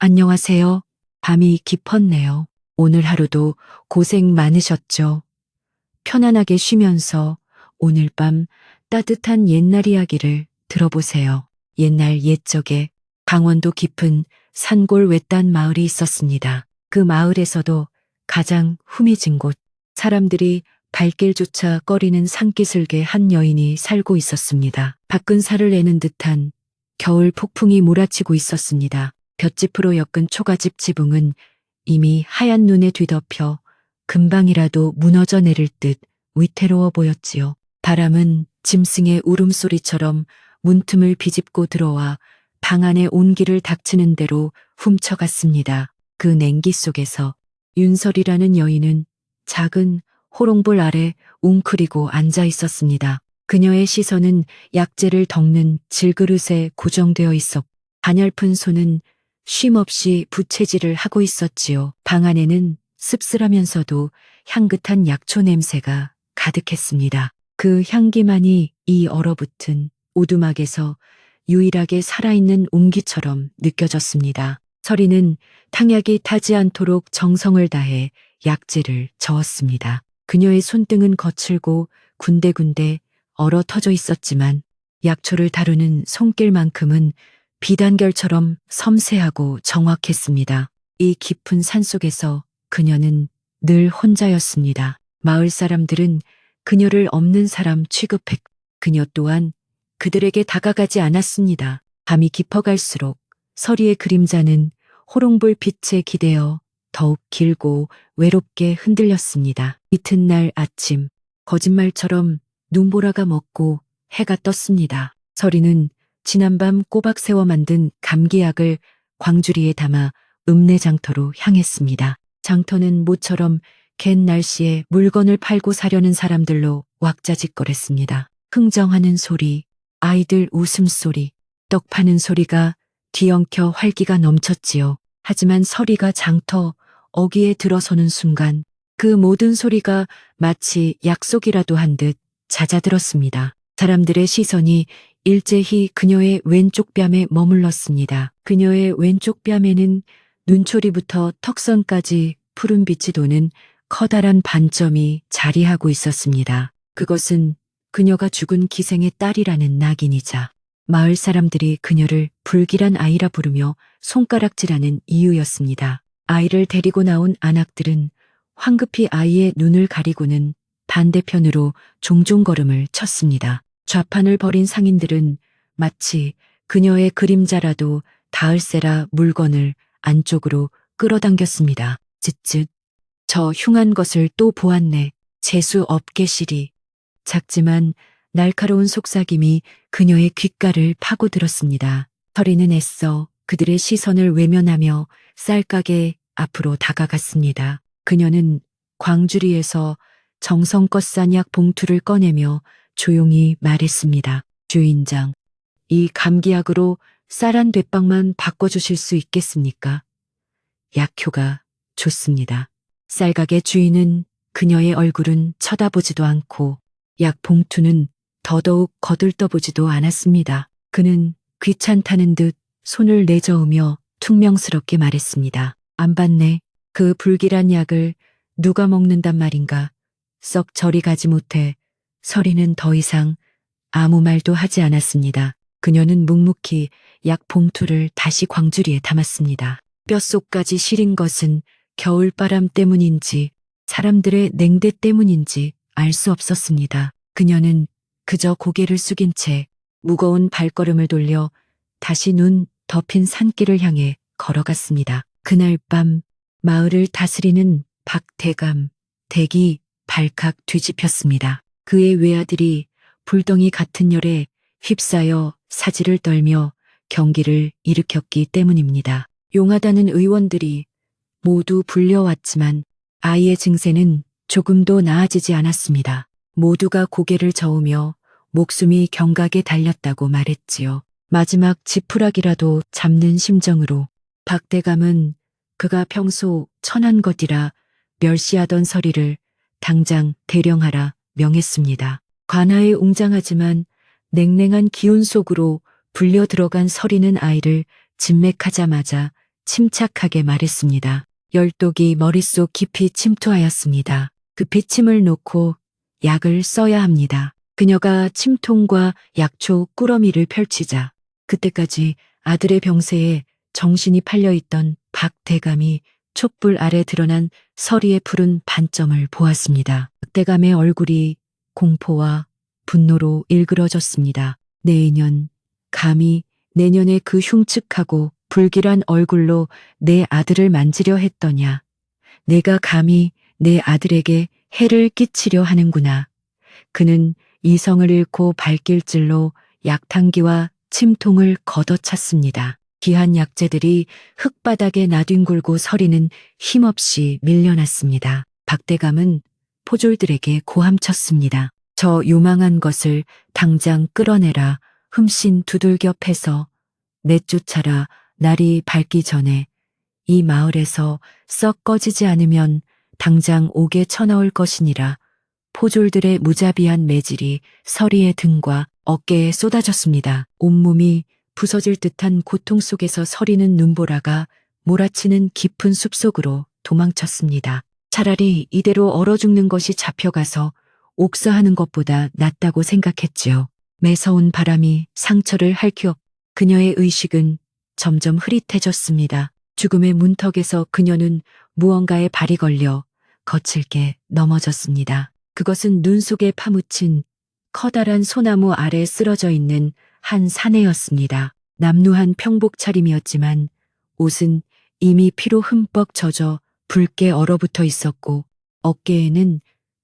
안녕하세요. 밤이 깊었네요. 오늘 하루도 고생 많으셨죠? 편안하게 쉬면서 오늘 밤 따뜻한 옛날 이야기를 들어보세요. 옛날 옛적에 강원도 깊은 산골 외딴 마을이 있었습니다. 그 마을에서도 가장 후미진 곳, 사람들이 발길조차 꺼리는 산기슭에 한 여인이 살고 있었습니다. 밖은 살을 내는 듯한 겨울 폭풍이 몰아치고 있었습니다. 볏짚으로 엮은 초가집 지붕은 이미 하얀 눈에 뒤덮여 금방이라도 무너져 내릴 듯 위태로워 보였지요. 바람은 짐승의 울음소리처럼 문틈을 비집고 들어와 방 안의 온기를 닥치는 대로 훔쳐갔습니다. 그 냉기 속에서 윤설이라는 여인은 작은 호롱불 아래 웅크리고 앉아 있었습니다. 그녀의 시선은 약재를 덮는 질그릇에 고정되어 있었고 가냘픈 손은 쉼없이 부채질을 하고 있었지요. 방 안에는 씁쓸하면서도 향긋한 약초 냄새가 가득했습니다. 그 향기만이 이 얼어붙은 오두막에서 유일하게 살아있는 온기처럼 느껴졌습니다. 서리는 탕약이 타지 않도록 정성을 다해 약재를 저었습니다. 그녀의 손등은 거칠고 군데군데 얼어 터져 있었지만 약초를 다루는 손길만큼은 비단결처럼 섬세하고 정확했습니다. 이 깊은 산속에서 그녀는 늘 혼자였습니다. 마을 사람들은 그녀를 없는 사람 취급했고 그녀 또한 그들에게 다가가지 않았습니다. 밤이 깊어갈수록 서리의 그림자는 호롱불 빛에 기대어 더욱 길고 외롭게 흔들렸습니다. 이튿날 아침 거짓말처럼 눈보라가 먹고 해가 떴습니다. 서리는 지난밤 꼬박 세워 만든 감기약을 광주리에 담아 읍내장터로 향했습니다. 장터는 모처럼 갠 날씨에 물건을 팔고 사려는 사람들로 왁자지껄했습니다. 흥정하는 소리, 아이들 웃음소리, 떡 파는 소리가 뒤엉켜 활기가 넘쳤지요. 하지만 서리가 장터 어귀에 들어서는 순간 그 모든 소리가 마치 약속이라도 한 듯 잦아들었습니다. 사람들의 시선이 일제히 그녀의 왼쪽 뺨에 머물렀습니다. 그녀의 왼쪽 뺨에는 눈초리부터 턱선까지 푸른빛이 도는 커다란 반점이 자리하고 있었습니다. 그것은 그녀가 죽은 기생의 딸이라는 낙인이자 마을 사람들이 그녀를 불길한 아이라 부르며 손가락질하는 이유였습니다. 아이를 데리고 나온 안악들은 황급히 아이의 눈을 가리고는 반대편으로 종종 걸음을 쳤습니다. 좌판을 벌인 상인들은 마치 그녀의 그림자라도 닿을세라 물건을 안쪽으로 끌어당겼습니다. 쯧쯧, 저 흉한 것을 또 보았네. 재수 없게 시리. 작지만 날카로운 속삭임이 그녀의 귓가를 파고들었습니다. 서리는 애써 그들의 시선을 외면하며 쌀가게 앞으로 다가갔습니다. 그녀는 광주리에서 정성껏 싼 약 봉투를 꺼내며 조용히 말했습니다. 주인장, 이 감기약으로 쌀 한 대빵만 바꿔주실 수 있겠습니까? 약효가 좋습니다. 쌀가게 주인은 그녀의 얼굴은 쳐다보지도 않고 약 봉투는 더더욱 거들떠보지도 않았습니다. 그는 귀찮다는 듯 손을 내저으며 퉁명스럽게 말했습니다. 안 받네. 그 불길한 약을 누가 먹는단 말인가. 썩 저리 가지 못해 서리는 더 이상 아무 말도 하지 않았습니다. 그녀는 묵묵히 약 봉투를 다시 광주리에 담았습니다. 뼛속까지 시린 것은 겨울바람 때문인지 사람들의 냉대 때문인지 알 수 없었습니다. 그녀는 그저 고개를 숙인 채 무거운 발걸음을 돌려 다시 눈 덮인 산길을 향해 걸어갔습니다. 그날 밤 마을을 다스리는 박대감, 댁이 발칵 뒤집혔습니다. 그의 외아들이 불덩이 같은 열에 휩싸여 사지를 떨며 경기를 일으켰기 때문입니다. 용하다는 의원들이 모두 불려왔지만 아이의 증세는 조금도 나아지지 않았습니다. 모두가 고개를 저으며 목숨이 경각에 달렸다고 말했지요. 마지막 지푸라기라도 잡는 심정으로 박대감은 그가 평소 천한 것이라 멸시하던 서리를 당장 대령하라 명했습니다. 관아에 웅장하지만 냉랭한 기운 속으로 불려 들어간 서리는 아이를 진맥하자마자 침착하게 말했습니다. 열독이 머릿속 깊이 침투하였습니다. 급히 침을 놓고 약을 써야 합니다. 그녀가 침통과 약초 꾸러미를 펼치자 그때까지 아들의 병세에 정신이 팔려있던 박 대감이 촛불 아래 드러난 서리의 푸른 반점을 보았습니다. 대감의 얼굴이 공포와 분노로 일그러졌습니다. 내년, 감히 내년에 그 흉측하고 불길한 얼굴로 내 아들을 만지려 했더냐. 내가 감히 내 아들에게 해를 끼치려 하는구나. 그는 이성을 잃고 발길질로 약탕기와 침통을 걷어찼습니다. 귀한 약재들이 흙바닥에 나뒹굴고 서리는 힘없이 밀려났습니다. 박대감은 포졸들에게 고함쳤습니다. 저 요망한 것을 당장 끌어내라. 흠씬 두들겨 패서 내쫓아라. 날이 밝기 전에 이 마을에서 썩 꺼지지 않으면 당장 옥에 쳐넣을 것이니라. 포졸들의 무자비한 매질이 서리의 등과 어깨에 쏟아졌습니다. 온몸이 부서질 듯한 고통 속에서 서리는 눈보라가 몰아치는 깊은 숲속으로 도망쳤습니다. 차라리 이대로 얼어 죽는 것이 잡혀가서 옥사하는 것보다 낫다고 생각했지요. 매서운 바람이 상처를 핥혀 그녀의 의식은 점점 흐릿해졌습니다. 죽음의 문턱에서 그녀는 무언가에 발이 걸려 거칠게 넘어졌습니다. 그것은 눈 속에 파묻힌 커다란 소나무 아래 쓰러져 있는 한 사내였습니다. 남루한 평복 차림이었지만 옷은 이미 피로 흠뻑 젖어 붉게 얼어붙어 있었고 어깨에는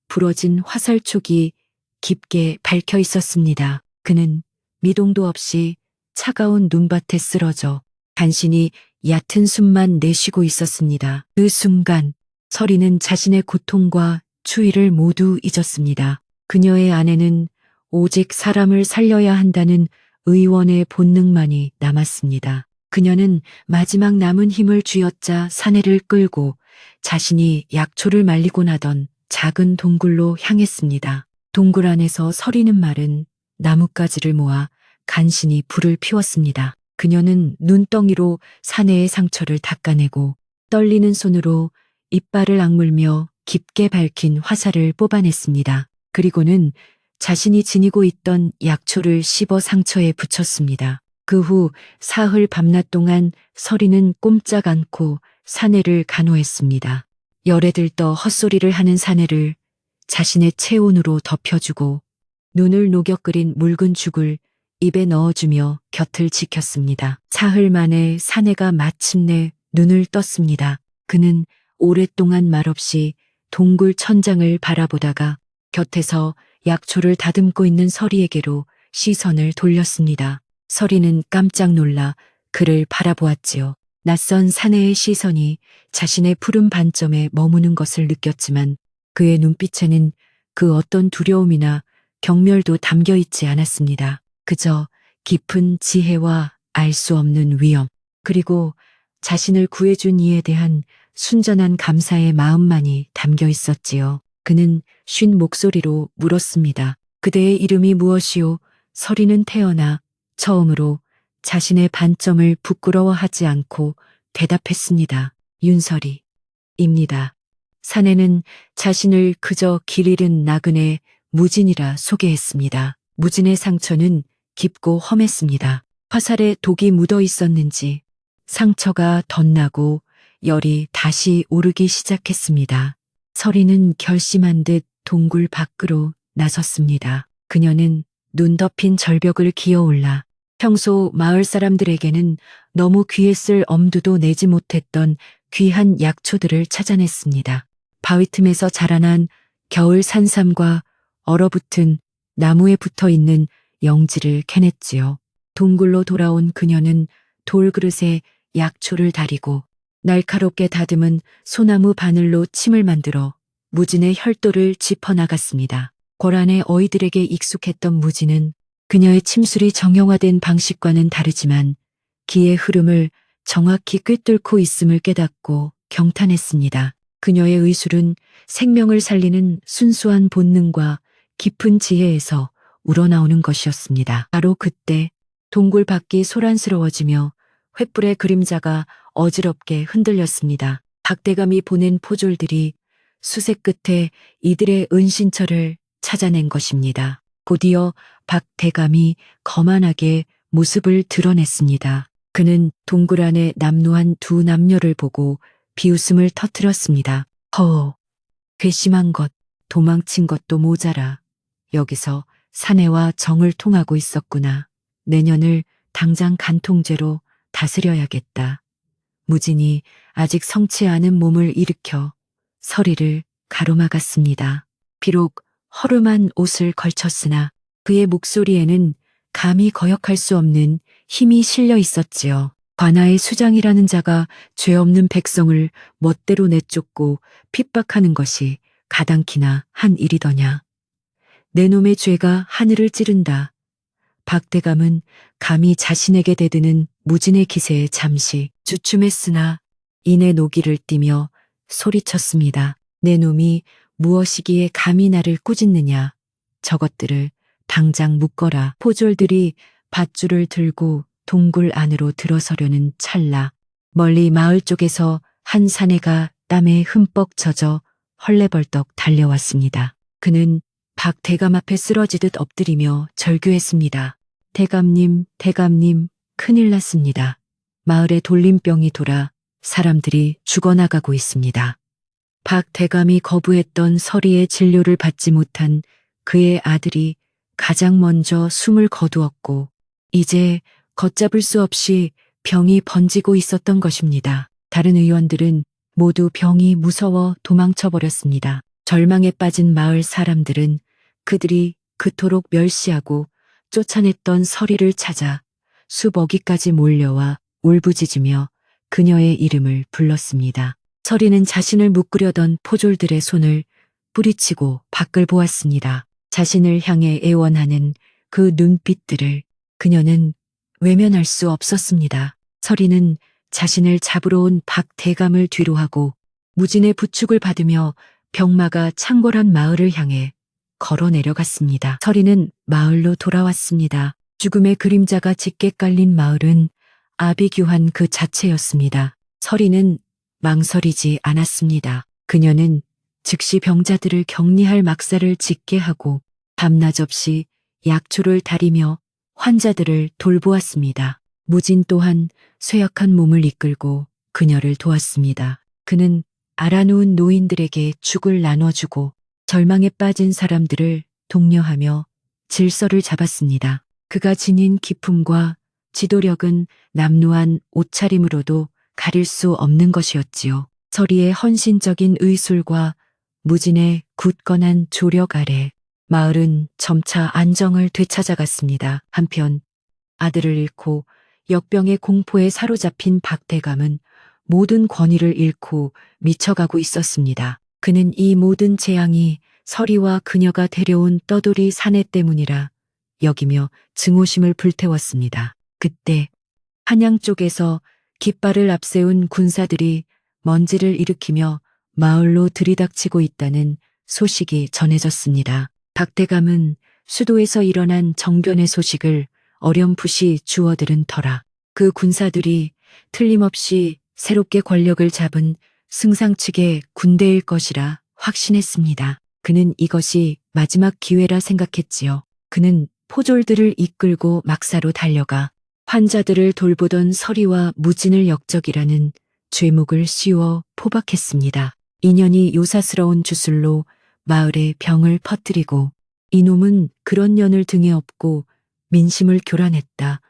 부러진 화살촉이 깊게 밝혀 있었습니다. 그는 미동도 없이 차가운 눈밭에 쓰러져 간신히 얕은 숨만 내쉬고 있었습니다. 그 순간 서리는 자신의 고통과 추위를 모두 잊었습니다. 그녀의 안에는 오직 사람을 살려야 한다는 의원의 본능만이 남았습니다. 그녀는 마지막 남은 힘을 쥐어짜 사내를 끌고 자신이 약초를 말리고 나던 작은 동굴로 향했습니다. 동굴 안에서 서리는 말은 나뭇가지를 모아 간신히 불을 피웠습니다. 그녀는 눈덩이로 사내의 상처를 닦아내고 떨리는 손으로 이빨을 악물며 깊게 밝힌 화살을 뽑아냈습니다. 그리고는 자신이 지니고 있던 약초를 씹어 상처에 붙였습니다. 그 후 사흘 밤낮 동안 서리는 꼼짝 않고 사내를 간호했습니다. 열에 들떠 헛소리를 하는 사내를 자신의 체온으로 덮여주고 눈을 녹여 끓인 묽은 죽을 입에 넣어주며 곁을 지켰습니다. 사흘 만에 사내가 마침내 눈을 떴습니다. 그는 오랫동안 말없이 동굴 천장을 바라보다가 곁에서 약초를 다듬고 있는 서리에게로 시선을 돌렸습니다. 서리는 깜짝 놀라 그를 바라보았지요. 낯선 사내의 시선이 자신의 푸른 반점에 머무는 것을 느꼈지만 그의 눈빛에는 그 어떤 두려움이나 경멸도 담겨 있지 않았습니다. 그저 깊은 지혜와 알 수 없는 위엄, 그리고 자신을 구해준 이에 대한 순전한 감사의 마음만이 담겨 있었지요. 그는 쉰 목소리로 물었습니다. 그대의 이름이 무엇이오? 서리는 태어나 처음으로 자신의 반점을 부끄러워하지 않고 대답했습니다. 윤설이입니다. 사내는 자신을 그저 길 잃은 나그네 무진이라 소개했습니다. 무진의 상처는 깊고 험했습니다. 화살에 독이 묻어 있었는지 상처가 덧나고 열이 다시 오르기 시작했습니다. 서리는 결심한 듯 동굴 밖으로 나섰습니다. 그녀는 눈 덮인 절벽을 기어올라 평소 마을 사람들에게는 너무 귀했을 엄두도 내지 못했던 귀한 약초들을 찾아냈습니다. 바위 틈에서 자라난 겨울 산삼과 얼어붙은 나무에 붙어 있는 영지를 캐냈지요. 동굴로 돌아온 그녀는 돌그릇에 약초를 다리고 날카롭게 다듬은 소나무 바늘로 침을 만들어 무진의 혈도를 짚어나갔습니다. 고란의 어이들에게 익숙했던 무진은 그녀의 침술이 정형화된 방식과는 다르지만 기의 흐름을 정확히 꿰뚫고 있음을 깨닫고 경탄했습니다. 그녀의 의술은 생명을 살리는 순수한 본능과 깊은 지혜에서 우러나오는 것이었습니다. 바로 그때 동굴 밖이 소란스러워지며 횃불의 그림자가 어지럽게 흔들렸습니다. 박대감이 보낸 포졸들이 수색 끝에 이들의 은신처를 찾아낸 것입니다. 곧이어 박대감이 거만하게 모습을 드러냈습니다. 그는 동굴 안에 남루한 두 남녀를 보고 비웃음을 터뜨렸습니다. 허, 괘씸한 것, 도망친 것도 모자라. 여기서 사내와 정을 통하고 있었구나. 내년을 당장 간통죄로 다스려야겠다. 무진이 아직 성치 않은 몸을 일으켜 서리를 가로막았습니다. 비록 허름한 옷을 걸쳤으나 그의 목소리에는 감히 거역할 수 없는 힘이 실려 있었지요. 관아의 수장이라는 자가 죄 없는 백성을 멋대로 내쫓고 핍박하는 것이 가당키나 한 일이더냐. 내 놈의 죄가 하늘을 찌른다. 박대감은 감히 자신에게 대드는 무진의 기세에 잠시 주춤했으나 이내 노기를 띠며 소리쳤습니다. 내 놈이 무엇이기에 감히 나를 꾸짖느냐. 저것들을 당장 묶어라. 포졸들이 밧줄을 들고 동굴 안으로 들어서려는 찰나 멀리 마을 쪽에서 한 사내가 땀에 흠뻑 젖어 헐레벌떡 달려왔습니다. 그는 박 대감 앞에 쓰러지듯 엎드리며 절규했습니다. 대감님, 대감님, 큰일 났습니다. 마을에 돌림병이 돌아 사람들이 죽어나가고 있습니다. 박 대감이 거부했던 서리의 진료를 받지 못한 그의 아들이 가장 먼저 숨을 거두었고 이제 걷잡을 수 없이 병이 번지고 있었던 것입니다. 다른 의원들은 모두 병이 무서워 도망쳐버렸습니다. 절망에 빠진 마을 사람들은 그들이 그토록 멸시하고 쫓아냈던 서리를 찾아 수버기까지 몰려와 울부짖으며 그녀의 이름을 불렀습니다. 서리는 자신을 묶으려던 포졸들의 손을 뿌리치고 밖을 보았습니다. 자신을 향해 애원하는 그 눈빛들을 그녀는 외면할 수 없었습니다. 서리는 자신을 잡으러 온 박대감을 뒤로하고 무진의 부축을 받으며 병마가 창궐한 마을을 향해 걸어 내려갔습니다. 서리는 마을로 돌아왔습니다. 죽음의 그림자가 짙게 깔린 마을은 아비규환 그 자체였습니다. 서리는 망설이지 않았습니다. 그녀는 즉시 병자들을 격리할 막사를 짓게 하고 밤낮 없이 약초를 다리며 환자들을 돌보았습니다. 무진 또한 쇠약한 몸을 이끌고 그녀를 도왔습니다. 그는 알아놓은 노인들에게 죽을 나눠주고 절망에 빠진 사람들을 독려하며 질서를 잡았습니다. 그가 지닌 기품과 지도력은 남루한 옷차림으로도 가릴 수 없는 것이었지요. 서리의 헌신적인 의술과 무진의 굳건한 조력 아래 마을은 점차 안정을 되찾아갔습니다. 한편 아들을 잃고 역병의 공포에 사로잡힌 박대감은 모든 권위를 잃고 미쳐가고 있었습니다. 그는 이 모든 재앙이 서리와 그녀가 데려온 떠돌이 사내 때문이라 여기며 증오심을 불태웠습니다. 그때 한양 쪽에서 깃발을 앞세운 군사들이 먼지를 일으키며 마을로 들이닥치고 있다는 소식이 전해졌습니다. 박대감은 수도에서 일어난 정변의 소식을 어렴풋이 주워들은 터라 그 군사들이 틀림없이 새롭게 권력을 잡은 승상 측의 군대일 것이라 확신했습니다. 그는 이것이 마지막 기회라 생각했지요. 그는 포졸들을 이끌고 막사로 달려가 환자들을 돌보던 서리와 무진을 역적이라는 죄목을 씌워 포박했습니다. 인연이 요사스러운 주술로 마을에 병을 퍼뜨리고 이놈은 그런 년을 등에 업고 민심을 교란했다.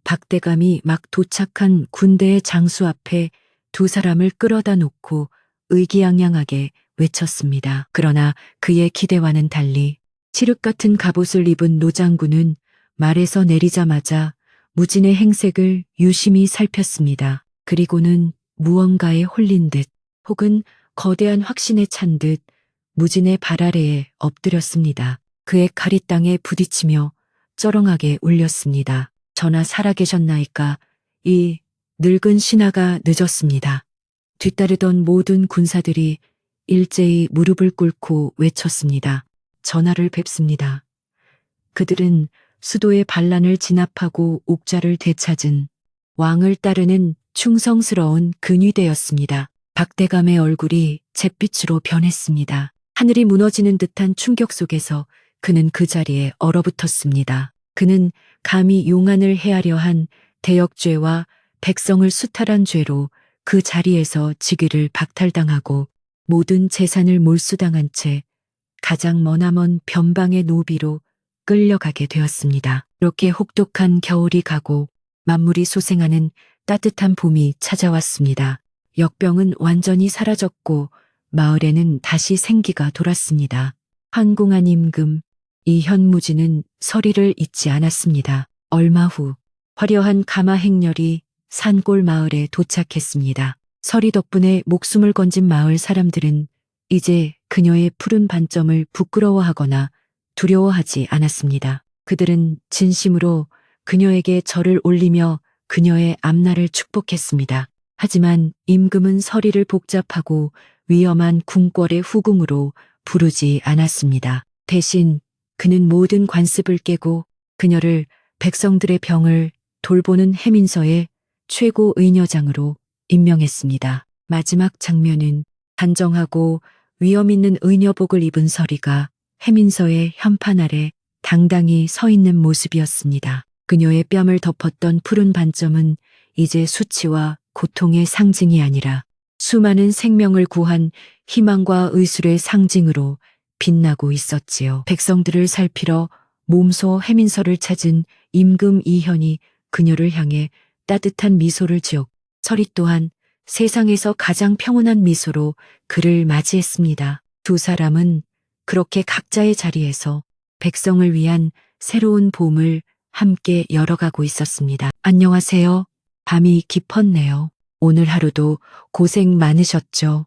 박대감이 막 도착한 군대의 장수 앞에 두 사람을 끌어다 놓고 의기양양하게 외쳤습니다. 그러나 그의 기대와는 달리 칠흑 같은 갑옷을 입은 노장군은 말에서 내리자마자 무진의 행색을 유심히 살폈습니다. 그리고는 무언가에 홀린 듯 혹은 거대한 확신에 찬 듯 무진의 발 아래에 엎드렸습니다. 그의 칼이 땅에 부딪히며 쩌렁하게 울렸습니다. 전하 살아계셨나이까. 이 늙은 신하가 늦었습니다. 뒤따르던 모든 군사들이 일제히 무릎을 꿇고 외쳤습니다. 전하를 뵙습니다. 그들은 수도의 반란을 진압하고 옥좌를 되찾은 왕을 따르는 충성스러운 근위대였습니다. 박대감의 얼굴이 잿빛으로 변했습니다. 하늘이 무너지는 듯한 충격 속에서 그는 그 자리에 얼어붙었습니다. 그는 감히 용안을 해하려 한 대역죄와 백성을 수탈한 죄로 그 자리에서 직위를 박탈당하고 모든 재산을 몰수당한 채 가장 머나먼 변방의 노비로 끌려가게 되었습니다. 이렇게 혹독한 겨울이 가고 만물이 소생하는 따뜻한 봄이 찾아왔습니다. 역병은 완전히 사라졌고 마을에는 다시 생기가 돌았습니다. 황궁한 임금, 이 현무지는 서리를 잊지 않았습니다. 얼마 후 화려한 가마 행렬이 산골 마을에 도착했습니다. 서리 덕분에 목숨을 건진 마을 사람들은 이제 그녀의 푸른 반점을 부끄러워하거나 두려워하지 않았습니다. 그들은 진심으로 그녀에게 절을 올리며 그녀의 앞날을 축복했습니다. 하지만 임금은 서리를 복잡하고 위험한 궁궐의 후궁으로 부르지 않았습니다. 대신 그는 모든 관습을 깨고 그녀를 백성들의 병을 돌보는 해민서의 최고 의녀장으로 임명했습니다. 마지막 장면은 단정하고 위험 있는 의녀복을 입은 서리가 해민서의 현판 아래 당당히 서 있는 모습이었습니다. 그녀의 뺨을 덮었던 푸른 반점은 이제 수치와 고통의 상징이 아니라 수많은 생명을 구한 희망과 의술의 상징으로 빛나고 있었지요. 백성들을 살피러 몸소 해민서를 찾은 임금 이현이 그녀를 향해 따뜻한 미소를 지었고 서리 또한 세상에서 가장 평온한 미소로 그를 맞이했습니다. 두 사람은 그렇게 각자의 자리에서 백성을 위한 새로운 봄을 함께 열어가고 있었습니다. 안녕하세요. 밤이 깊었네요. 오늘 하루도 고생 많으셨죠?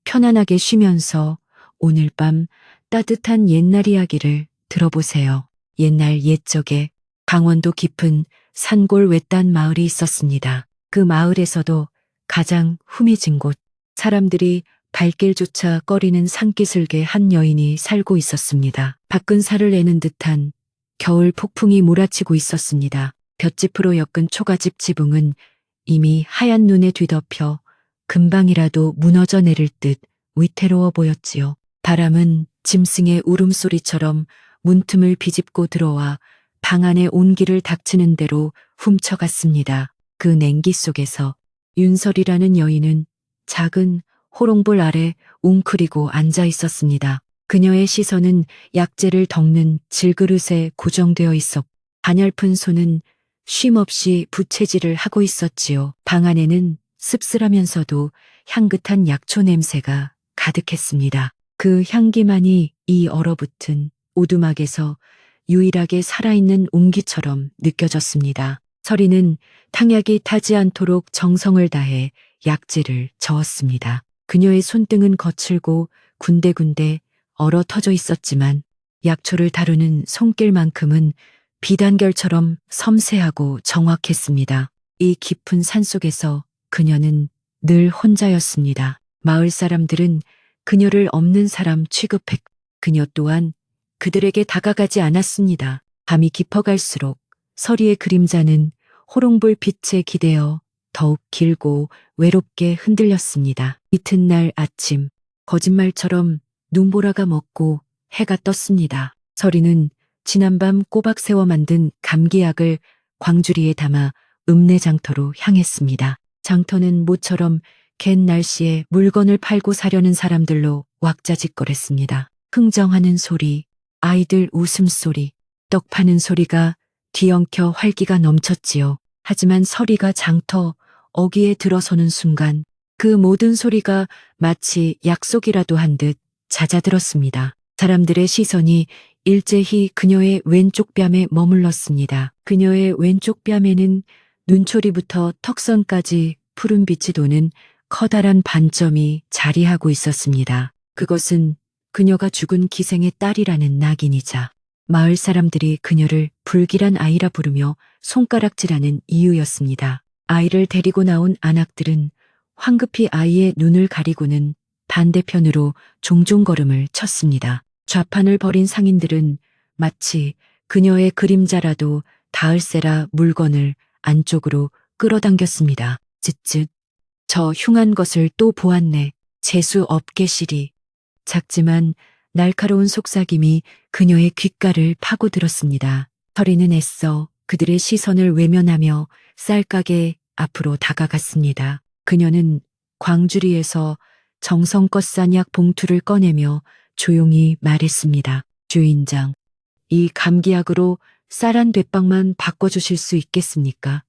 편안하게 쉬면서 오늘 밤 따뜻한 옛날 이야기를 들어보세요. 옛날 옛적에 강원도 깊은 산골 외딴 마을이 있었습니다. 그 마을에서도 가장 후미진 곳, 사람들이 발길조차 꺼리는 산기슭에 한 여인이 살고 있었습니다. 밖은 살을 내는 듯한 겨울 폭풍이 몰아치고 있었습니다. 볏짚으로 엮은 초가집 지붕은 이미 하얀 눈에 뒤덮여 금방이라도 무너져 내릴 듯 위태로워 보였지요. 바람은 짐승의 울음소리처럼 문틈을 비집고 들어와 방 안의 온기를 닥치는 대로 훔쳐갔습니다. 그 냉기 속에서 윤설이라는 여인은 작은 호롱불 아래 웅크리고 앉아 있었습니다. 그녀의 시선은 약재를 덮는 질그릇에 고정되어 있었고 가냘픈 손은 쉼없이 부채질을 하고 있었지요. 방 안에는 씁쓸하면서도 향긋한 약초 냄새가 가득했습니다. 그 향기만이 이 얼어붙은 오두막에서 유일하게 살아있는 온기처럼 느껴졌습니다. 서리는 탕약이 타지 않도록 정성을 다해 약재를 저었습니다. 그녀의 손등은 거칠고 군데군데 얼어 터져 있었지만 약초를 다루는 손길만큼은 비단결처럼 섬세하고 정확했습니다. 이 깊은 산속에서 그녀는 늘 혼자였습니다. 마을 사람들은 그녀를 없는 사람 취급했고 그녀 또한 그들에게 다가가지 않았습니다. 밤이 깊어갈수록 서리의 그림자는 호롱불 빛에 기대어 더욱 길고 외롭게 흔들렸습니다. 이튿날 아침, 거짓말처럼 눈보라가 먹고 해가 떴습니다. 서리는 지난밤 꼬박 세워 만든 감기약을 광주리에 담아 읍내장터로 향했습니다. 장터는 모처럼 갠 날씨에 물건을 팔고 사려는 사람들로 왁자지껄했습니다. 흥정하는 소리, 아이들 웃음소리, 떡 파는 소리가 뒤엉켜 활기가 넘쳤지요. 하지만 서리가 장터 어귀에 들어서는 순간 그 모든 소리가 마치 약속이라도 한 듯 잦아들었습니다. 사람들의 시선이 일제히 그녀의 왼쪽 뺨에 머물렀습니다. 그녀의 왼쪽 뺨에는 눈초리부터 턱선까지 푸른빛이 도는 커다란 반점이 자리하고 있었습니다. 그것은 그녀가 죽은 기생의 딸이라는 낙인이자 마을 사람들이 그녀를 불길한 아이라 부르며 손가락질하는 이유였습니다. 아이를 데리고 나온 안악들은 황급히 아이의 눈을 가리고는 반대편으로 종종 걸음을 쳤습니다. 좌판을 벌인 상인들은 마치 그녀의 그림자라도 닿을세라 물건을 안쪽으로 끌어당겼습니다. 쯧쯧. 저 흉한 것을 또 보았네. 재수 없게시리. 작지만 날카로운 속삭임이 그녀의 귓가를 파고들었습니다. 서리는 애써 그들의 시선을 외면하며 쌀가게 앞으로 다가갔습니다. 그녀는 광주리에서 정성껏 싼 약 봉투를 꺼내며 조용히 말했습니다. 주인장, 이 감기약으로 쌀 한 대빵만 바꿔주실 수 있겠습니까?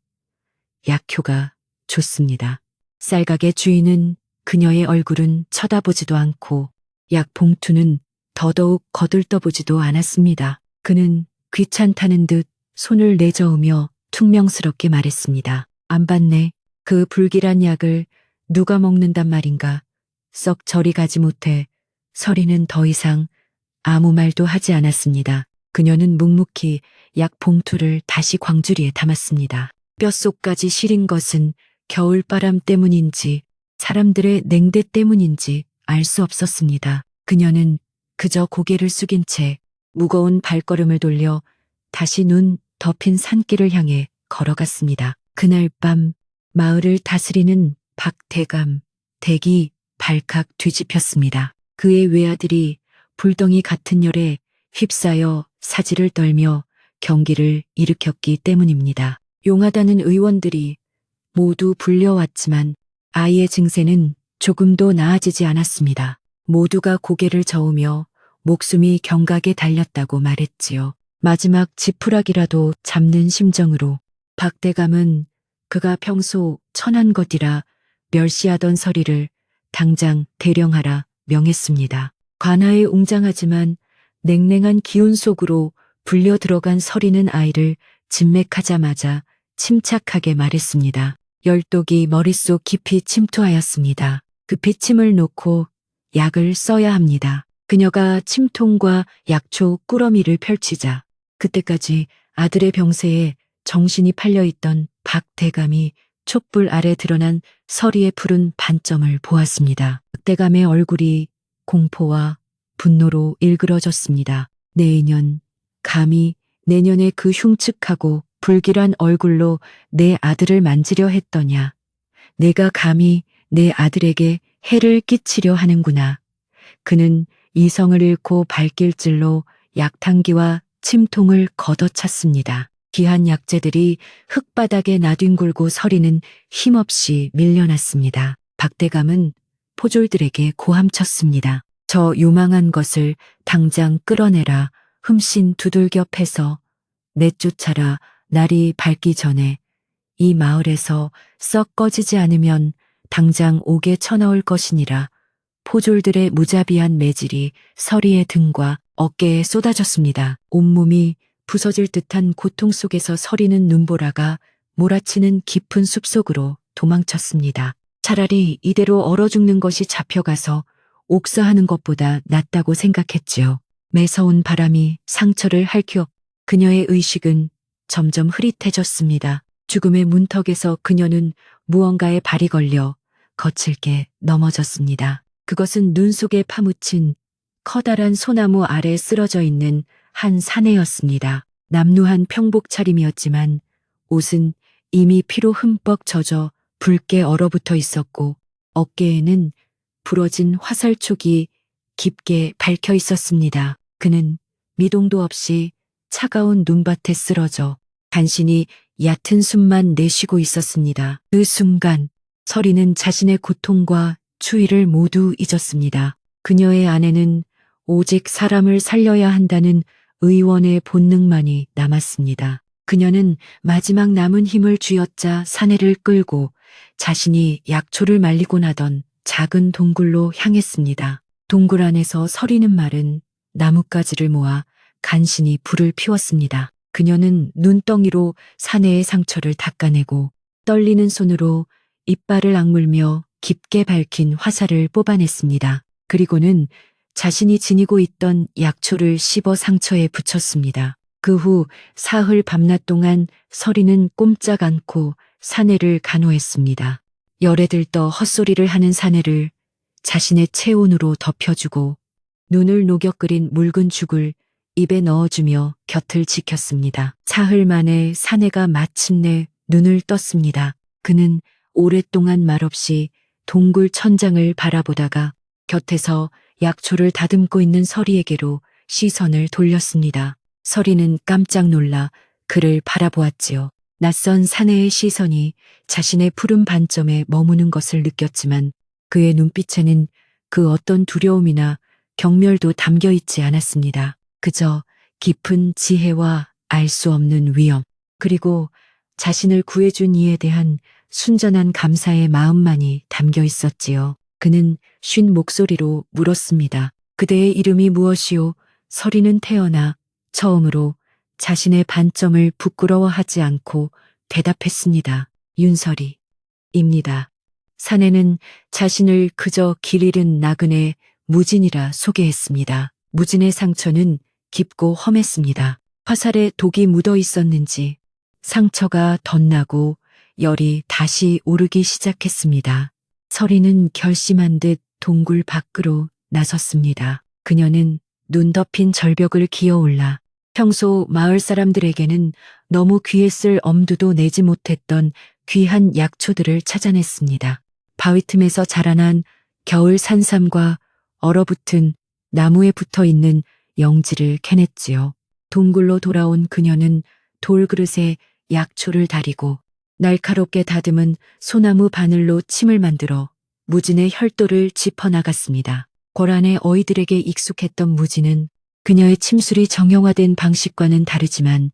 약효가 좋습니다. 쌀가게 주인은 그녀의 얼굴은 쳐다보지도 않고 약 봉투는 더더욱 거들떠보지도 않았습니다. 그는 귀찮다는 듯 손을 내저으며 퉁명스럽게 말했습니다. 안 받네. 그 불길한 약을 누가 먹는단 말인가. 썩 저리 가지 못해 서리는 더 이상 아무 말도 하지 않았습니다. 그녀는 묵묵히 약 봉투를 다시 광주리에 담았습니다. 뼛속까지 시린 것은 겨울바람 때문인지 사람들의 냉대 때문인지 알 수 없었습니다. 그녀는 그저 고개를 숙인 채 무거운 발걸음을 돌려 다시 눈 덮인 산길을 향해 걸어갔습니다. 그날 밤 마을을 다스리는 박대감 댁이 발칵 뒤집혔습니다. 그의 외아들이 불덩이 같은 열에 휩싸여 사지를 떨며 경기를 일으켰기 때문입니다. 용하다는 의원들이 모두 불려왔지만 아이의 증세는 조금도 나아지지 않았습니다. 모두가 고개를 저으며 목숨이 경각에 달렸다고 말했지요. 마지막 지푸라기라도 잡는 심정으로 박대감은 그가 평소 천한 것이라 멸시하던 서리를 당장 대령하라 명했습니다. 관아에 웅장하지만 냉랭한 기운 속으로 불려 들어간 서리는 아이를 진맥하자마자 침착하게 말했습니다. 열독이 머릿속 깊이 침투하였습니다. 급히 침을 놓고 약을 써야 합니다. 그녀가 침통과 약초 꾸러미를 펼치자 그때까지 아들의 병세에 정신이 팔려있던 박대감이 촛불 아래 드러난 서리의 푸른 반점을 보았습니다. 박대감의 얼굴이 공포와 분노로 일그러졌습니다. 내년, 감히 내년에 그 흉측하고 불길한 얼굴로 내 아들을 만지려 했더냐. 내가 감히 내 아들에게 해를 끼치려 하는구나. 그는 이성을 잃고 발길질로 약탕기와 침통을 걷어찼습니다. 귀한 약재들이 흙바닥에 나뒹굴고 서리는 힘없이 밀려났습니다. 박대감은 포졸들에게 고함쳤습니다. 저 요망한 것을 당장 끌어내라. 흠씬 두들겨 패서 내쫓아라. 날이 밝기 전에 이 마을에서 썩 꺼지지 않으면 당장 옥에 쳐넣을 것이니라. 포졸들의 무자비한 매질이 서리의 등과 어깨에 쏟아졌습니다. 온몸이 부서질 듯한 고통 속에서 서리는 눈보라가 몰아치는 깊은 숲속으로 도망쳤습니다. 차라리 이대로 얼어 죽는 것이 잡혀가서 옥사하는 것보다 낫다고 생각했지요. 매서운 바람이 상처를 핥혀 그녀의 의식은 점점 흐릿해졌습니다. 죽음의 문턱에서 그녀는 무언가에 발이 걸려 거칠게 넘어졌습니다. 그것은 눈 속에 파묻힌 커다란 소나무 아래 쓰러져 있는 한 사내였습니다. 남루한 평복 차림이었지만 옷은 이미 피로 흠뻑 젖어 붉게 얼어붙어 있었고 어깨에는 부러진 화살촉이 깊게 박혀 있었습니다. 그는 미동도 없이 차가운 눈밭에 쓰러져 간신히 얕은 숨만 내쉬고 있었습니다. 그 순간 서리는 자신의 고통과 추위를 모두 잊었습니다. 그녀의 안에는 오직 사람을 살려야 한다는 의원의 본능만이 남았습니다. 그녀는 마지막 남은 힘을 쥐어짜 사내를 끌고 자신이 약초를 말리고 나던 작은 동굴로 향했습니다. 동굴 안에서 서리는 말은 나뭇가지를 모아 간신히 불을 피웠습니다. 그녀는 눈덩이로 사내의 상처를 닦아내고 떨리는 손으로 이빨을 악물며 깊게 밝힌 화살을 뽑아냈습니다. 그리고는 자신이 지니고 있던 약초를 씹어 상처에 붙였습니다. 그 후 사흘 밤낮 동안 서리는 꼼짝 않고 사내를 간호했습니다. 열에 들떠 헛소리를 하는 사내를 자신의 체온으로 덮여주고 눈을 녹여 끓인 묽은 죽을 입에 넣어주며 곁을 지켰습니다. 사흘 만에 사내가 마침내 눈을 떴습니다. 그는 오랫동안 말없이 동굴 천장을 바라보다가 곁에서 약초를 다듬고 있는 서리에게로 시선을 돌렸습니다. 서리는 깜짝 놀라 그를 바라보았지요. 낯선 사내의 시선이 자신의 푸른 반점에 머무는 것을 느꼈지만 그의 눈빛에는 그 어떤 두려움이나 경멸도 담겨 있지 않았습니다. 그저 깊은 지혜와 알 수 없는 위험, 그리고 자신을 구해준 이에 대한 순전한 감사의 마음만이 담겨 있었지요. 그는 쉰 목소리로 물었습니다. 그대의 이름이 무엇이오? 서리는 태어나 처음으로 자신의 반점을 부끄러워하지 않고 대답했습니다. 윤설이입니다. 사내는 자신을 그저 길 잃은 나그네 무진이라 소개했습니다. 무진의 상처는 깊고 험했습니다. 화살에 독이 묻어 있었는지 상처가 덧나고 열이 다시 오르기 시작했습니다. 서리는 결심한 듯 동굴 밖으로 나섰습니다. 그녀는 눈 덮인 절벽을 기어올라 평소 마을 사람들에게는 너무 귀했을 엄두도 내지 못했던 귀한 약초들을 찾아냈습니다. 바위 틈에서 자라난 겨울 산삼과 얼어붙은 나무에 붙어 있는 영지를 캐냈지요. 동굴로 돌아온 그녀는 돌그릇에 약초를 다리고 날카롭게 다듬은 소나무 바늘로 침을 만들어 무진의 혈도를 짚어나갔습니다. 고란의 어이들에게 익숙했던 무진은 그녀의 침술이 정형화된 방식과는 다르지만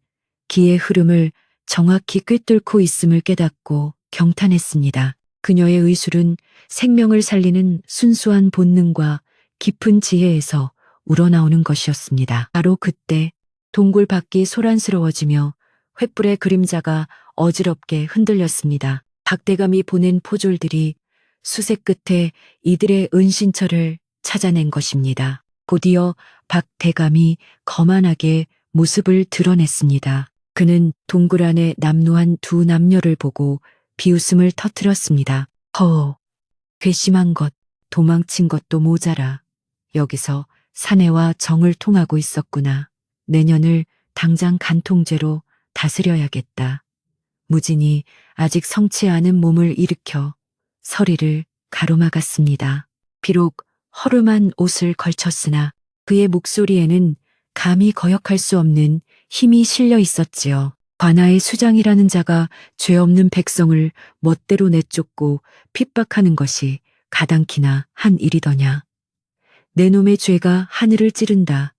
기의 흐름을 정확히 꿰뚫고 있음을 깨닫고 경탄했습니다. 그녀의 의술은 생명을 살리는 순수한 본능과 깊은 지혜에서 우러나오는 것이었습니다. 바로 그때 동굴 밖이 소란스러워지며 횃불의 그림자가 어지럽게 흔들렸습니다. 박대감이 보낸 포졸들이 수색 끝에 이들의 은신처를 찾아낸 것입니다. 곧이어 박대감이 거만하게 모습을 드러냈습니다. 그는 동굴 안에 남루한 두 남녀를 보고 비웃음을 터뜨렸습니다. 허, 괘씸한 것, 도망친 것도 모자라. 여기서 사내와 정을 통하고 있었구나. 내년을 당장 간통죄로 다스려야겠다. 무진이 아직 성치 않은 몸을 일으켜 서리를 가로막았습니다. 비록 허름한 옷을 걸쳤으나 그의 목소리에는 감히 거역할 수 없는 힘이 실려 있었지요. 관아의 수장이라는 자가 죄 없는 백성을 멋대로 내쫓고 핍박하는 것이 가당키나 한 일이더냐. 내 놈의 죄가 하늘을 찌른다.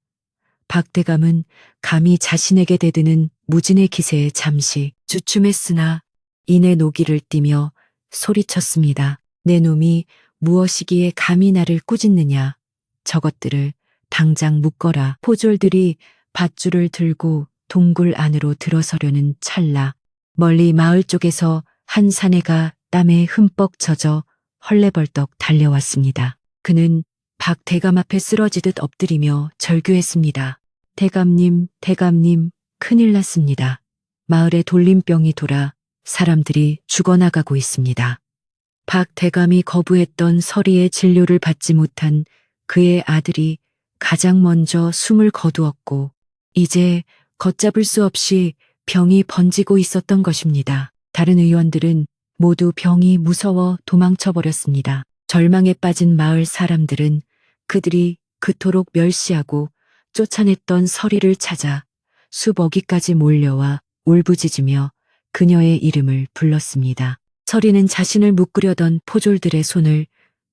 박대감은 감히 자신에게 대드는 무진의 기세에 잠시 주춤했으나 이내 노기를 띠며 소리쳤습니다. 내 놈이 무엇이기에 감히 나를 꾸짖느냐. 저것들을 당장 묶어라. 포졸들이 밧줄을 들고 동굴 안으로 들어서려는 찰나 멀리 마을 쪽에서 한 사내가 땀에 흠뻑 젖어 헐레벌떡 달려왔습니다. 그는 박 대감 앞에 쓰러지듯 엎드리며 절규했습니다. 대감님, 대감님, 큰일 났습니다. 마을에 돌림병이 돌아 사람들이 죽어나가고 있습니다. 박 대감이 거부했던 서리의 진료를 받지 못한 그의 아들이 가장 먼저 숨을 거두었고 이제 걷잡을 수 없이 병이 번지고 있었던 것입니다. 다른 의원들은 모두 병이 무서워 도망쳐버렸습니다. 절망에 빠진 마을 사람들은 그들이 그토록 멸시하고 쫓아냈던 서리를 찾아 수버기까지 몰려와 울부짖으며 그녀의 이름을 불렀습니다. 서리는 자신을 묶으려던 포졸들의 손을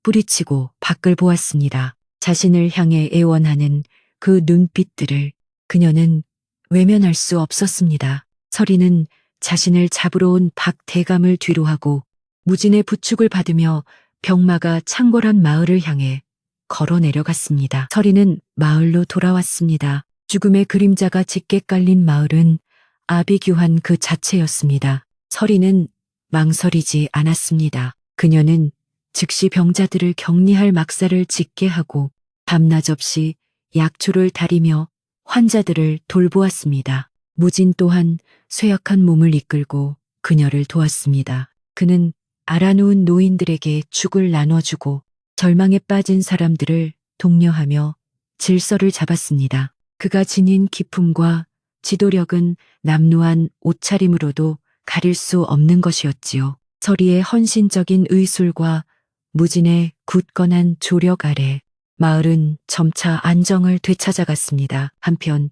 뿌리치고 밖을 보았습니다. 자신을 향해 애원하는 그 눈빛들을 그녀는 외면할 수 없었습니다. 서리는 자신을 잡으러 온 박대감을 뒤로하고 무진의 부축을 받으며 병마가 창궐한 마을을 향해 걸어 내려갔습니다. 서리는 마을로 돌아왔습니다. 죽음의 그림자가 짙게 깔린 마을은 아비규환 그 자체였습니다. 서리는 망설이지 않았습니다. 그녀는 즉시 병자들을 격리할 막사를 짓게 하고 밤낮 없이 약초를 다리며 환자들을 돌보았습니다. 무진 또한 쇠약한 몸을 이끌고 그녀를 도왔습니다. 그는 알아놓은 노인들에게 죽을 나눠주고 절망에 빠진 사람들을 독려하며 질서를 잡았습니다. 그가 지닌 기품과 지도력은 남루한 옷차림으로도 가릴 수 없는 것이었지요. 서리의 헌신적인 의술과 무진의 굳건한 조력 아래 마을은 점차 안정을 되찾아갔습니다. 한편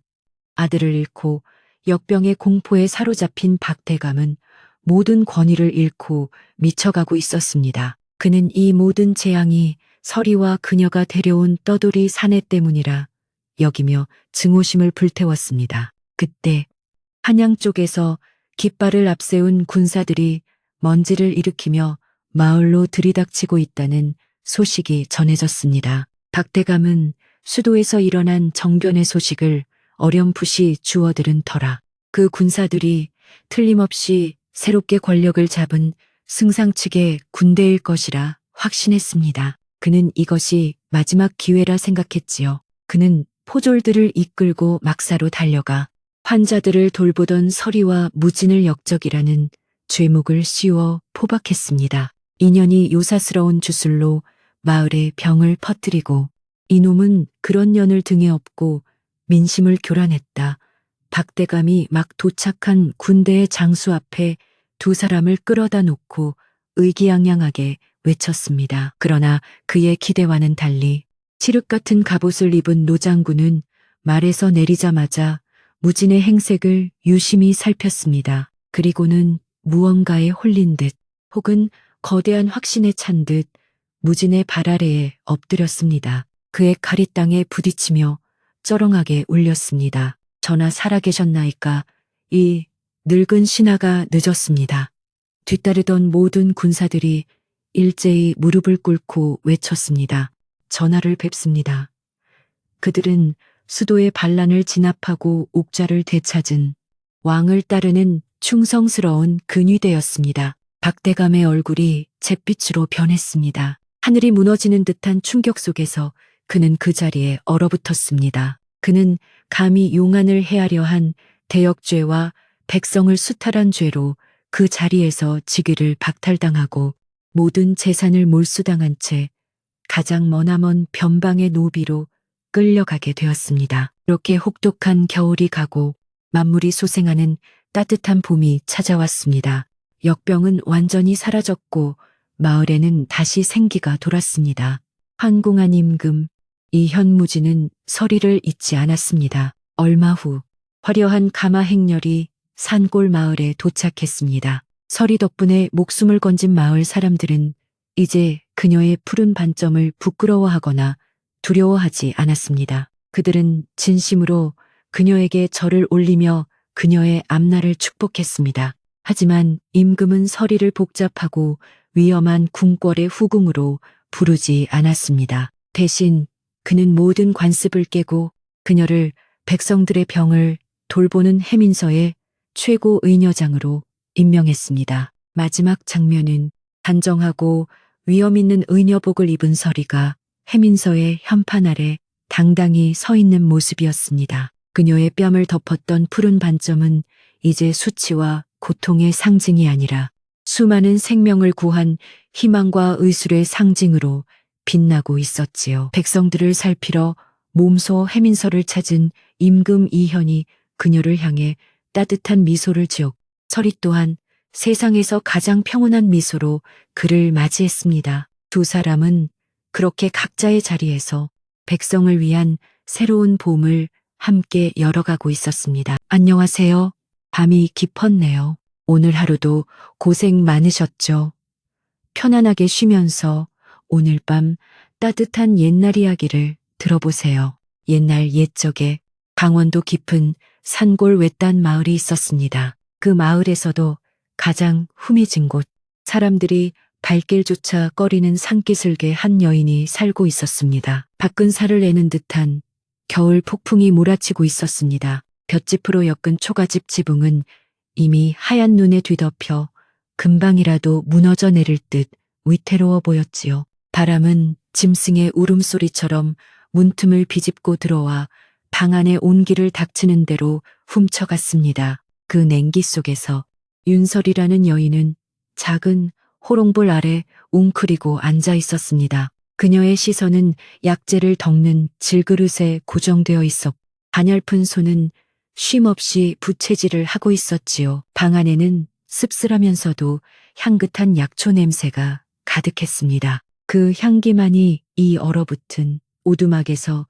아들을 잃고 역병의 공포에 사로잡힌 박대감은 모든 권위를 잃고 미쳐가고 있었습니다. 그는 이 모든 재앙이 서리와 그녀가 데려온 떠돌이 사내 때문이라 여기며 증오심을 불태웠습니다. 그때 한양 쪽에서 깃발을 앞세운 군사들이 먼지를 일으키며 마을로 들이닥치고 있다는 소식이 전해졌습니다. 박대감은 수도에서 일어난 정변의 소식을 어렴풋이 주워들은 터라 그 군사들이 틀림없이 새롭게 권력을 잡은 승상 측의 군대일 것이라 확신했습니다. 그는 이것이 마지막 기회라 생각했지요. 그는 포졸들을 이끌고 막사로 달려가 환자들을 돌보던 서리와 무진을 역적이라는 죄목을 씌워 포박했습니다. 인연이 요사스러운 주술로 마을에 병을 퍼뜨리고 이놈은 그런 년을 등에 업고 민심을 교란했다. 박대감이 막 도착한 군대의 장수 앞에 두 사람을 끌어다 놓고 의기양양하게 외쳤습니다. 그러나 그의 기대와는 달리 칠흑 같은 갑옷을 입은 노장군은 말에서 내리자마자 무진의 행색을 유심히 살폈습니다. 그리고는 무언가에 홀린 듯 혹은 거대한 확신에 찬 듯 무진의 발 아래에 엎드렸습니다. 그의 가리 땅에 부딪히며 쩌렁하게 울렸습니다. 전하 살아계셨나이까. 이 늙은 신하가 늦었습니다. 뒤따르던 모든 군사들이 일제히 무릎을 꿇고 외쳤습니다. 전하를 뵙습니다. 그들은 수도의 반란을 진압하고 옥좌를 되찾은 왕을 따르는 충성스러운 근위대였습니다. 박대감의 얼굴이 잿빛으로 변했습니다. 하늘이 무너지는 듯한 충격 속에서 그는 그 자리에 얼어붙었습니다. 그는 감히 용안을 해하려 한 대역죄와 백성을 수탈한 죄로 그 자리에서 직위를 박탈당하고 모든 재산을 몰수당한 채 가장 머나먼 변방의 노비로 끌려가게 되었습니다. 그렇게 혹독한 겨울이 가고 만물이 소생하는 따뜻한 봄이 찾아왔습니다. 역병은 완전히 사라졌고 마을에는 다시 생기가 돌았습니다. 황궁한 임금, 이 현무지는 서리를 잊지 않았습니다. 얼마 후 화려한 가마 행렬이 산골 마을에 도착했습니다. 서리 덕분에 목숨을 건진 마을 사람들은 이제 그녀의 푸른 반점을 부끄러워하거나 두려워하지 않았습니다. 그들은 진심으로 그녀에게 절을 올리며 그녀의 앞날을 축복했습니다. 하지만 임금은 서리를 복잡하고 위험한 궁궐의 후궁으로 부르지 않았습니다. 대신 그는 모든 관습을 깨고 그녀를 백성들의 병을 돌보는 해민서의 최고 의녀장으로 임명했습니다. 마지막 장면은 단정하고 위험 있는 의녀복을 입은 서리가 해민서의 현판 아래 당당히 서 있는 모습이었습니다. 그녀의 뺨을 덮었던 푸른 반점은 이제 수치와 고통의 상징이 아니라 수많은 생명을 구한 희망과 의술의 상징으로 빛나고 있었지요. 백성들을 살피러 몸소 해민서를 찾은 임금 이현이 그녀를 향해 따뜻한 미소를 지었고 서리 또한 세상에서 가장 평온한 미소로 그를 맞이했습니다. 두 사람은 그렇게 각자의 자리에서 백성을 위한 새로운 봄을 함께 열어가고 있었습니다. 안녕하세요. 밤이 깊었네요. 오늘 하루도 고생 많으셨죠? 편안하게 쉬면서 오늘 밤 따뜻한 옛날 이야기를 들어보세요. 옛날 옛적에 강원도 깊은 산골 외딴 마을이 있었습니다. 그 마을에서도 가장 후미진 곳, 사람들이 발길조차 꺼리는 산기슭에 한 여인이 살고 있었습니다. 밖은 살을 내는 듯한 겨울 폭풍이 몰아치고 있었습니다. 볏짚으로 엮은 초가집 지붕은 이미 하얀 눈에 뒤덮여 금방이라도 무너져 내릴 듯 위태로워 보였지요. 바람은 짐승의 울음소리처럼 문틈을 비집고 들어와 방 안의 온기를 닥치는 대로 훔쳐갔습니다. 그 냉기 속에서 윤설이라는 여인은 작은 호롱불 아래 웅크리고 앉아 있었습니다. 그녀의 시선은 약재를 덮는 질그릇에 고정되어 있었고 가냘픈 손은 쉼없이 부채질을 하고 있었지요. 방 안에는 씁쓸하면서도 향긋한 약초 냄새가 가득했습니다. 그 향기만이 이 얼어붙은 오두막에서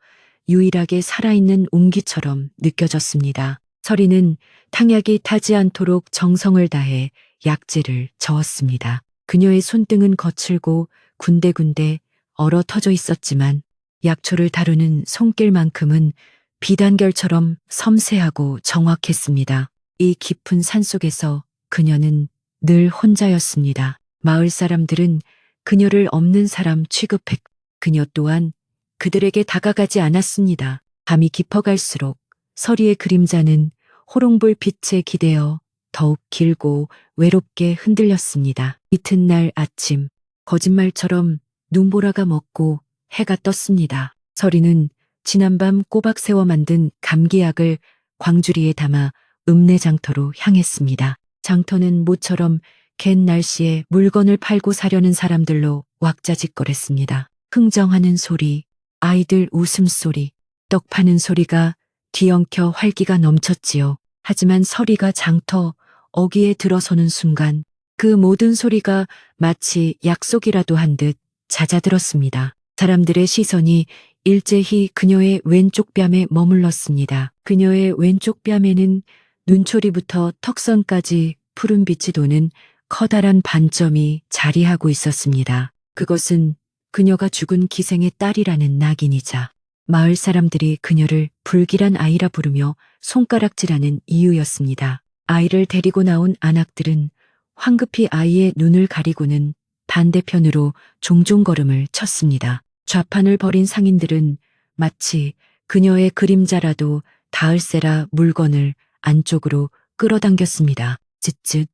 유일하게 살아있는 온기처럼 느껴졌습니다. 서리는 탕약이 타지 않도록 정성을 다해 약재를 저었습니다. 그녀의 손등은 거칠고 군데군데 얼어 터져 있었지만 약초를 다루는 손길만큼은 비단결처럼 섬세하고 정확했습니다. 이 깊은 산속에서 그녀는 늘 혼자였습니다. 마을 사람들은 그녀를 없는 사람 취급했고 그녀 또한 그들에게 다가가지 않았습니다. 밤이 깊어갈수록 서리의 그림자는 호롱불 빛에 기대어 더욱 길고 외롭게 흔들렸습니다. 이튿날 아침, 거짓말처럼 눈보라가 먹고 해가 떴습니다. 서리는 지난밤 꼬박 세워 만든 감기약을 광주리에 담아 읍내장터로 향했습니다. 장터는 모처럼 갠 날씨에 물건을 팔고 사려는 사람들로 왁자지껄했습니다. 흥정하는 소리, 아이들 웃음소리, 떡 파는 소리가 뒤엉켜 활기가 넘쳤지요. 하지만 서리가 장터 어귀에 들어서는 순간 그 모든 소리가 마치 약속이라도 한 듯 잦아들었습니다. 사람들의 시선이 일제히 그녀의 왼쪽 뺨에 머물렀습니다. 그녀의 왼쪽 뺨에는 눈초리부터 턱선까지 푸른빛이 도는 커다란 반점이 자리하고 있었습니다. 그것은 그녀가 죽은 기생의 딸이라는 낙인이자 마을 사람들이 그녀를 불길한 아이라 부르며 손가락질하는 이유였습니다. 아이를 데리고 나온 안악들은 황급히 아이의 눈을 가리고는 반대편으로 종종 걸음을 쳤습니다. 좌판을 벌인 상인들은 마치 그녀의 그림자라도 닿을세라 물건을 안쪽으로 끌어당겼습니다. 쯧쯧,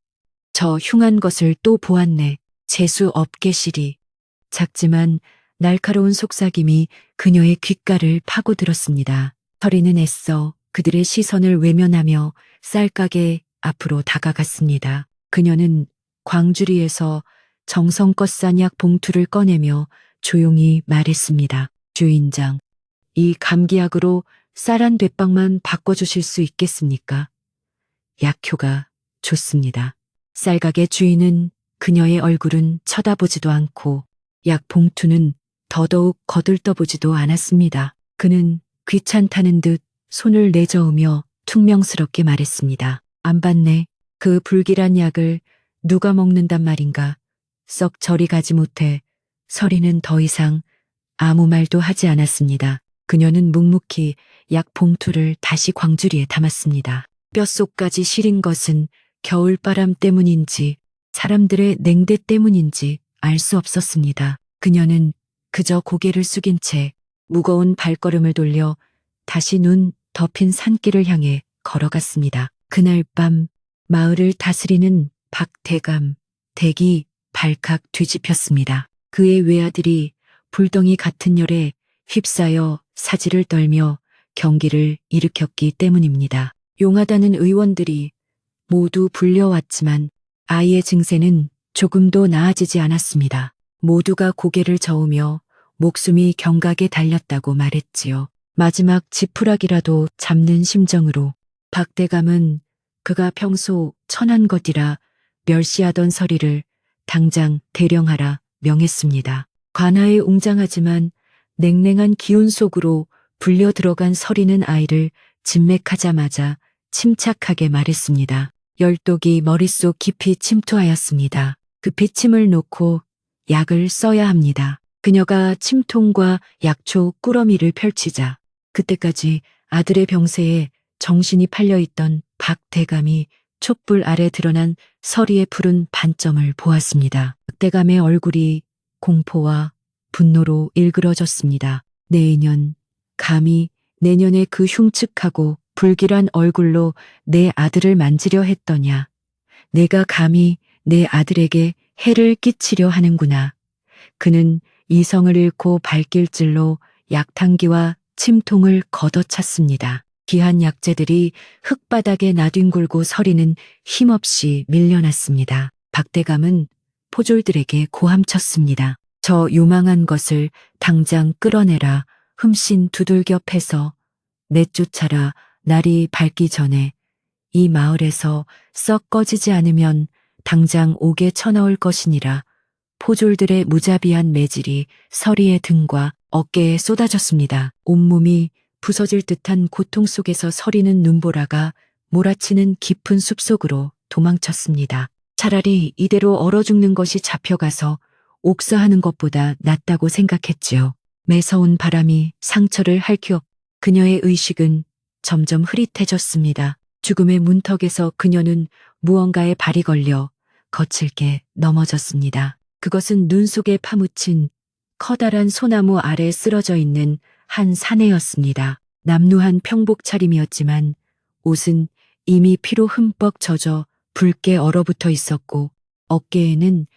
저 흉한 것을 또 보았네. 재수 없게 시리. 작지만 날카로운 속삭임이 그녀의 귓가를 파고들었습니다. 서리는 애써 그들의 시선을 외면하며 쌀가게 앞으로 다가갔습니다. 그녀는 광주리에서 정성껏 싼 약 봉투를 꺼내며 조용히 말했습니다. 주인장, 이 감기약으로 쌀 한 대빵만 바꿔주실 수 있겠습니까? 약효가 좋습니다. 쌀가게 주인은 그녀의 얼굴은 쳐다보지도 않고 약 봉투는 더더욱 거들떠보지도 않았습니다. 그는 귀찮다는 듯 손을 내저으며 퉁명스럽게 말했습니다. 안 받네. 그 불길한 약을 누가 먹는단 말인가. 썩 저리 가지 못해 서리는 더 이상 아무 말도 하지 않았습니다. 그녀는 묵묵히 약 봉투를 다시 광주리에 담았습니다. 뼛속까지 시린 것은 겨울바람 때문인지 사람들의 냉대 때문인지 알 수 없었습니다. 그녀는 그저 고개를 숙인 채 무거운 발걸음을 돌려 다시 눈 덮인 산길을 향해 걸어갔습니다. 그날 밤 마을을 다스리는 박대감, 댁이 발칵 뒤집혔습니다. 그의 외아들이 불덩이 같은 열에 휩싸여 사지를 떨며 경기를 일으켰기 때문입니다. 용하다는 의원들이 모두 불려왔지만 아이의 증세는 조금도 나아지지 않았습니다. 모두가 고개를 저으며 목숨이 경각에 달렸다고 말했지요. 마지막 지푸라기라도 잡는 심정으로 박대감은 그가 평소 천한 것이라 멸시하던 서리를 당장 대령하라 명했습니다. 관아에 웅장하지만 냉랭한 기운 속으로 불려 들어간 서리는 아이를 진맥하자마자 침착하게 말했습니다. 열독이 머릿속 깊이 침투하였습니다. 급히 침을 놓고 약을 써야 합니다. 그녀가 침통과 약초 꾸러미를 펼치자 그때까지 아들의 병세에 정신이 팔려있던 박대감이 촛불 아래 드러난 서리의 푸른 반점을 보았습니다. 박대감의 얼굴이 공포와 분노로 일그러졌습니다. 내년, 감히 내년에 그 흉측하고 불길한 얼굴로 내 아들을 만지려 했더냐. 내가 감히 내 아들에게 해를 끼치려 하는구나. 그는 이성을 잃고 발길질로 약탕기와 침통을 걷어찼습니다. 귀한 약재들이 흙바닥에 나뒹굴고 서리는 힘없이 밀려났습니다. 박대감은 포졸들에게 고함쳤습니다. 저 요망한 것을 당장 끌어내라. 흠씬 두들겨 패서 내쫓아라. 날이 밝기 전에 이 마을에서 썩 꺼지지 않으면 당장 옥에 쳐넣을 것이니라. 포졸들의 무자비한 매질이 서리의 등과 어깨에 쏟아졌습니다. 온몸이 부서질 듯한 고통 속에서 서리는 눈보라가 몰아치는 깊은 숲속으로 도망쳤습니다. 차라리 이대로 얼어 죽는 것이 잡혀가서 옥사하는 것보다 낫다고 생각했지요. 매서운 바람이 상처를 핥혀 그녀의 의식은 점점 흐릿해졌습니다. 죽음의 문턱에서 그녀는 무언가에 발이 걸려 거칠게 넘어졌습니다. 그것은 눈 속에 파묻힌 커다란 소나무 아래 쓰러져 있는 한 사내였습니다. 남루한 평복 차림이었지만 옷은 이미 피로 흠뻑 젖어 붉게 얼어붙어 있었고 어깨에는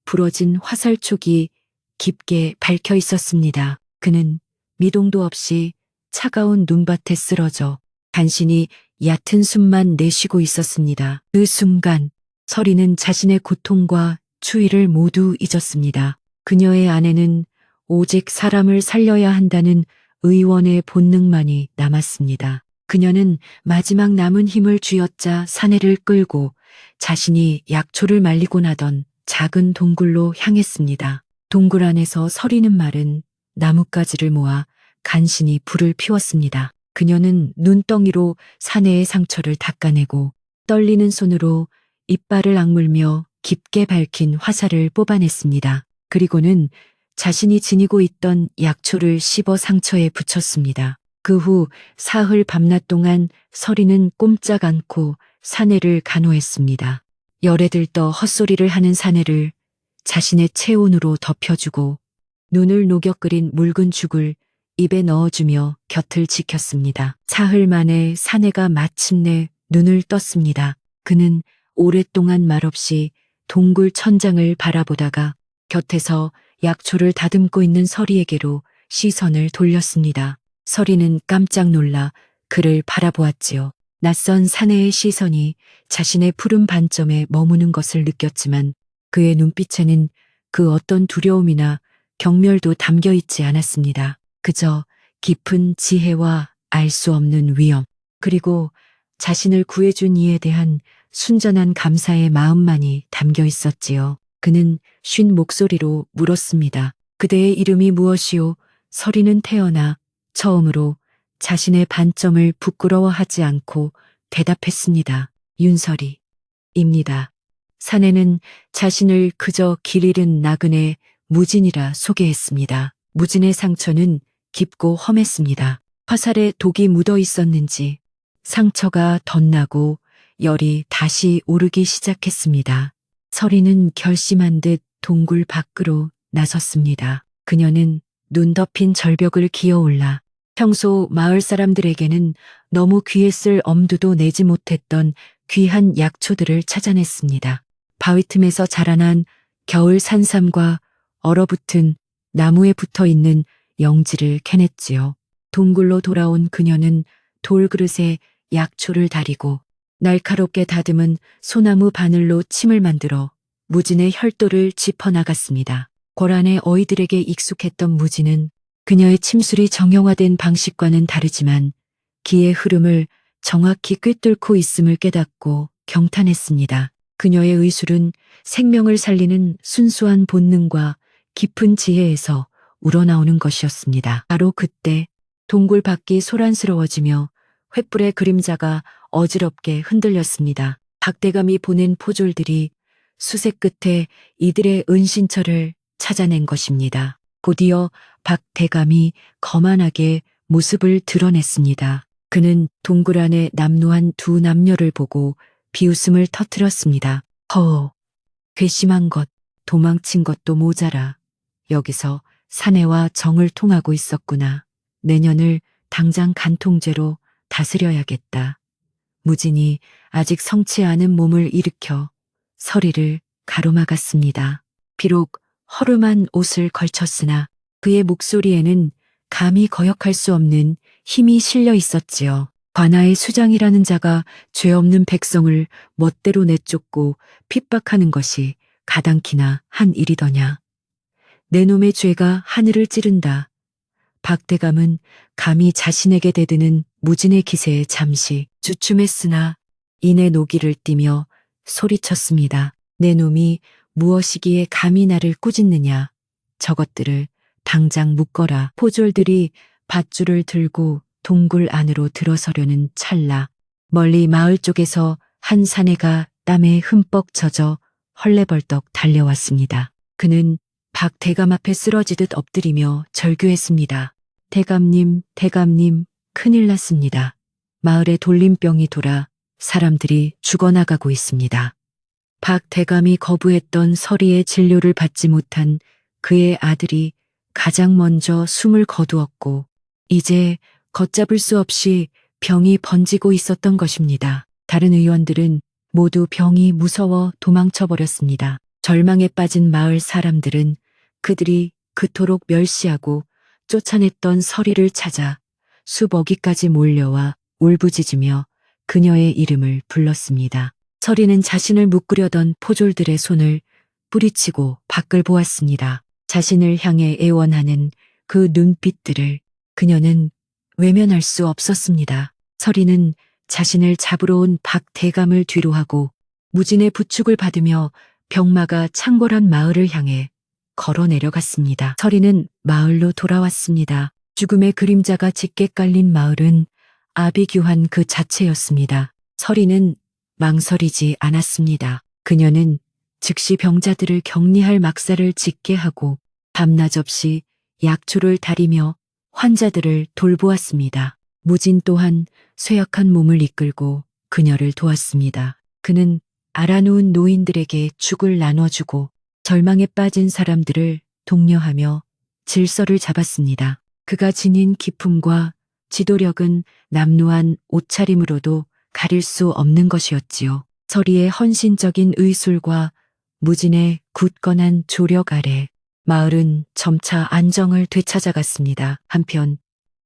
부러진 화살촉이 깊게 밝혀 있었습니다. 그는 미동도 없이 차가운 눈밭에 쓰러져 간신히 얕은 숨만 내쉬고 있었습니다. 그 순간 서리는 자신의 고통과 추위를 모두 잊었습니다. 그녀의 안에는 오직 사람을 살려야 한다는 의원의 본능만이 남았습니다. 그녀는 마지막 남은 힘을 쥐어짜 사내를 끌고 자신이 약초를 말리고 나던 작은 동굴로 향했습니다. 동굴 안에서 서리는 말은 나뭇가지를 모아 간신히 불을 피웠습니다. 그녀는 눈덩이로 사내의 상처를 닦아내고 떨리는 손으로 이빨을 악물며 깊게 밝힌 화살을 뽑아냈습니다. 그리고는 자신이 지니고 있던 약초를 씹어 상처에 붙였습니다. 그 후 사흘 밤낮 동안 서리는 꼼짝 않고 사내를 간호했습니다. 열에 들떠 헛소리를 하는 사내를 자신의 체온으로 덮여주고 눈을 녹여 끓인 묽은 죽을 입에 넣어주며 곁을 지켰습니다. 사흘 만에 사내가 마침내 눈을 떴습니다. 그는 오랫동안 말없이 동굴 천장을 바라보다가 곁에서 약초를 다듬고 있는 서리에게로 시선을 돌렸습니다. 서리는 깜짝 놀라 그를 바라보았지요. 낯선 사내의 시선이 자신의 푸른 반점에 머무는 것을 느꼈지만 그의 눈빛에는 그 어떤 두려움이나 경멸도 담겨 있지 않았습니다. 그저 깊은 지혜와 알 수 없는 위험, 그리고 자신을 구해준 이에 대한 순전한 감사의 마음만이 담겨 있었지요. 그는 쉰 목소리로 물었습니다. 그대의 이름이 무엇이오? 서리는 태어나 처음으로 자신의 반점을 부끄러워하지 않고 대답했습니다. 윤설이입니다. 사내는 자신을 그저 길 잃은 나그네 무진이라 소개했습니다. 무진의 상처는 깊고 험했습니다. 화살에 독이 묻어 있었는지 상처가 덧나고 열이 다시 오르기 시작했습니다. 서리는 결심한 듯 동굴 밖으로 나섰습니다. 그녀는 눈 덮인 절벽을 기어올라 평소 마을 사람들에게는 너무 귀했을 엄두도 내지 못했던 귀한 약초들을 찾아냈습니다. 바위 틈에서 자라난 겨울 산삼과 얼어붙은 나무에 붙어 있는 영지를 캐냈지요. 동굴로 돌아온 그녀는 돌그릇에 약초를 다리고 날카롭게 다듬은 소나무 바늘로 침을 만들어 무진의 혈도를 짚어나갔습니다. 고란의 어이들에게 익숙했던 무진은 그녀의 침술이 정형화된 방식과는 다르지만 기의 흐름을 정확히 꿰뚫고 있음을 깨닫고 경탄했습니다. 그녀의 의술은 생명을 살리는 순수한 본능과 깊은 지혜에서 우러나오는 것이었습니다. 바로 그때 동굴 밖이 소란스러워지며 횃불의 그림자가 어지럽게 흔들렸습니다. 박대감이 보낸 포졸들이 수색 끝에 이들의 은신처를 찾아낸 것입니다. 곧이어 박대감이 거만하게 모습을 드러냈습니다. 그는 동굴 안에 남루한 두 남녀를 보고 비웃음을 터뜨렸습니다. 허, 괘씸한 것, 도망친 것도 모자라. 여기서 사내와 정을 통하고 있었구나. 내년을 당장 간통죄로 다스려야겠다. 무진이 아직 성치 않은 몸을 일으켜 서리를 가로막았습니다. 비록 허름한 옷을 걸쳤으나 그의 목소리에는 감히 거역할 수 없는 힘이 실려 있었지요. 관아의 수장이라는 자가 죄 없는 백성을 멋대로 내쫓고 핍박하는 것이 가당키나 한 일이더냐. 내 놈의 죄가 하늘을 찌른다. 박대감은 감히 자신에게 대드는 무진의 기세에 잠시 주춤했으나 이내 노기를 띠며 소리쳤습니다. 내 놈이 무엇이기에 감히 나를 꾸짖느냐. 저것들을 당장 묶어라. 포졸들이 밧줄을 들고 동굴 안으로 들어서려는 찰나 멀리 마을 쪽에서 한 사내가 땀에 흠뻑 젖어 헐레벌떡 달려왔습니다. 그는 박 대감 앞에 쓰러지듯 엎드리며 절규했습니다. 대감님, 대감님, 큰일 났습니다. 마을에 돌림병이 돌아 사람들이 죽어나가고 있습니다. 박 대감이 거부했던 서리의 진료를 받지 못한 그의 아들이 가장 먼저 숨을 거두었고 이제 걷잡을 수 없이 병이 번지고 있었던 것입니다. 다른 의원들은 모두 병이 무서워 도망쳐버렸습니다. 절망에 빠진 마을 사람들은 그들이 그토록 멸시하고 쫓아냈던 서리를 찾아 수버기까지 몰려와 울부짖으며 그녀의 이름을 불렀습니다. 서리는 자신을 묶으려던 포졸들의 손을 뿌리치고 밖을 보았습니다. 자신을 향해 애원하는 그 눈빛들을 그녀는 외면할 수 없었습니다. 서리는 자신을 잡으러 온 박 대감을 뒤로하고 무진의 부축을 받으며 병마가 창궐한 마을을 향해 걸어 내려갔습니다. 서리는 마을로 돌아왔습니다. 죽음의 그림자가 짙게 깔린 마을은 아비규환 그 자체였습니다. 서리는 망설이지 않았습니다. 그녀는 즉시 병자들을 격리할 막사를 짓게 하고 밤낮 없이 약초를 다리며 환자들을 돌보았습니다. 무진 또한 쇠약한 몸을 이끌고 그녀를 도왔습니다. 그는 알아놓은 노인들에게 죽을 나눠주고 절망에 빠진 사람들을 독려하며 질서를 잡았습니다. 그가 지닌 기품과 지도력은 남루한 옷차림으로도 가릴 수 없는 것이었지요. 서리의 헌신적인 의술과 무진의 굳건한 조력 아래 마을은 점차 안정을 되찾아갔습니다. 한편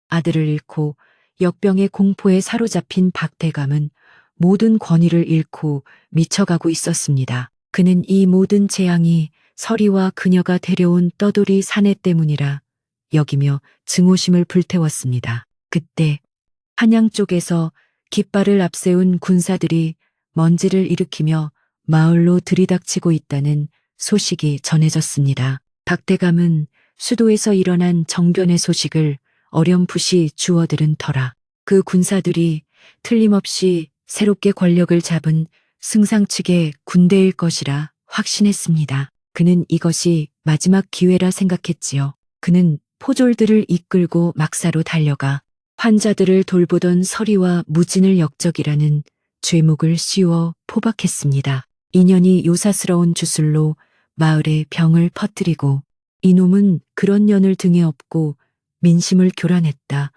아들을 잃고 역병의 공포에 사로잡힌 박대감은 모든 권위를 잃고 미쳐가고 있었습니다. 그는 이 모든 재앙이 서리와 그녀가 데려온 떠돌이 사내 때문이라 여기며 증오심을 불태웠습니다. 그때 한양 쪽에서 깃발을 앞세운 군사들이 먼지를 일으키며 마을로 들이닥치고 있다는 소식이 전해졌습니다. 박대감은 수도에서 일어난 정변의 소식을 어렴풋이 주워들은 터라 그 군사들이 틀림없이 새롭게 권력을 잡은 승상 측의 군대일 것이라 확신했습니다. 그는 이것이 마지막 기회라 생각했지요. 그는 포졸들을 이끌고 막사로 달려가 환자들을 돌보던 서리와 무진을 역적이라는 죄목을 씌워 포박했습니다. 인연이 요사스러운 주술로 마을에 병을 퍼뜨리고 이놈은 그런 년을 등에 업고 민심을 교란했다.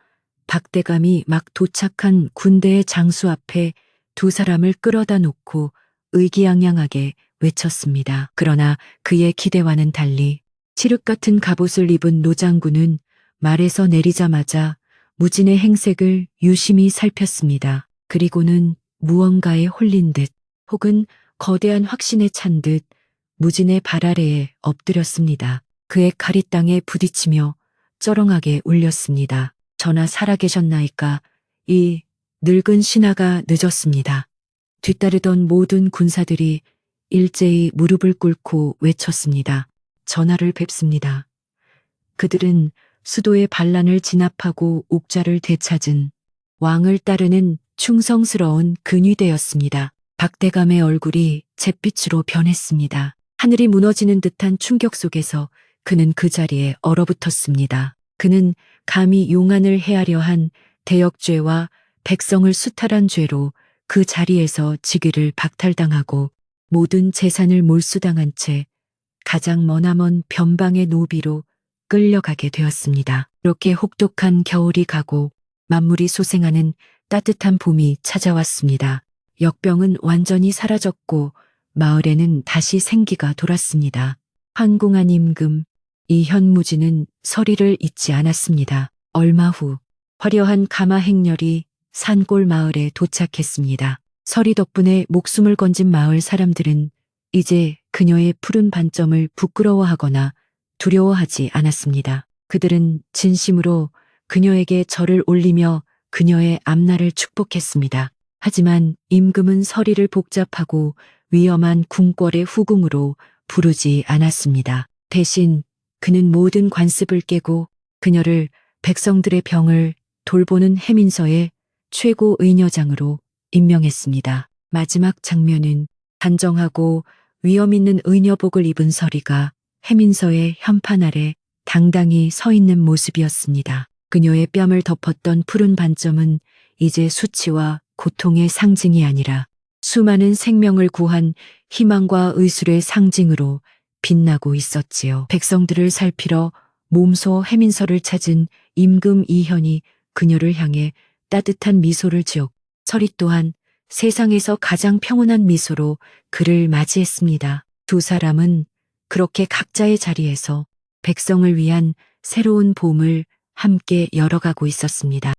박대감이 막 도착한 군대의 장수 앞에 두 사람을 끌어다 놓고 의기양양하게 외쳤습니다. 그러나 그의 기대와는 달리 칠흑 같은 갑옷을 입은 노장군은 말에서 내리자마자 무진의 행색을 유심히 살폈습니다. 그리고는 무언가에 홀린 듯 혹은 거대한 확신에 찬 듯 무진의 발 아래에 엎드렸습니다. 그의 칼이 땅에 부딪히며 쩌렁하게 울렸습니다. 전하 살아계셨나이까. 이 늙은 신하가 늦었습니다. 뒤따르던 모든 군사들이 일제히 무릎을 꿇고 외쳤습니다. 전하를 뵙습니다. 그들은 수도의 반란을 진압하고 옥좌를 되찾은 왕을 따르는 충성스러운 근위대였습니다. 박대감의 얼굴이 잿빛으로 변했습니다. 하늘이 무너지는 듯한 충격 속에서 그는 그 자리에 얼어붙었습니다. 그는 감히 용안을 해하려 한 대역죄와 백성을 수탈한 죄로 그 자리에서 직위를 박탈당하고 모든 재산을 몰수당한 채 가장 머나먼 변방의 노비로 끌려가게 되었습니다. 이렇게 혹독한 겨울이 가고 만물이 소생하는 따뜻한 봄이 찾아왔습니다. 역병은 완전히 사라졌고 마을에는 다시 생기가 돌았습니다. 황궁한 임금, 이 현무진은 서리를 잊지 않았습니다. 얼마 후 화려한 가마 행렬이 산골 마을에 도착했습니다. 서리 덕분에 목숨을 건진 마을 사람들은 이제 그녀의 푸른 반점을 부끄러워하거나 두려워하지 않았습니다. 그들은 진심으로 그녀에게 절을 올리며 그녀의 앞날을 축복했습니다. 하지만 임금은 서리를 복잡하고 위험한 궁궐의 후궁으로 부르지 않았습니다. 대신 그는 모든 관습을 깨고 그녀를 백성들의 병을 돌보는 해민서의 최고 의녀장으로 임명했습니다. 마지막 장면은 단정하고 위험 있는 의녀복을 입은 서리가 해민서의 현판 아래 당당히 서 있는 모습이었습니다. 그녀의 뺨을 덮었던 푸른 반점은 이제 수치와 고통의 상징이 아니라 수많은 생명을 구한 희망과 의술의 상징으로 빛나고 있었지요. 백성들을 살피러 몸소 해민서를 찾은 임금 이현이 그녀를 향해 따뜻한 미소를 지었고 서리 또한 세상에서 가장 평온한 미소로 그를 맞이했습니다. 두 사람은 그렇게 각자의 자리에서 백성을 위한 새로운 봄을 함께 열어가고 있었습니다.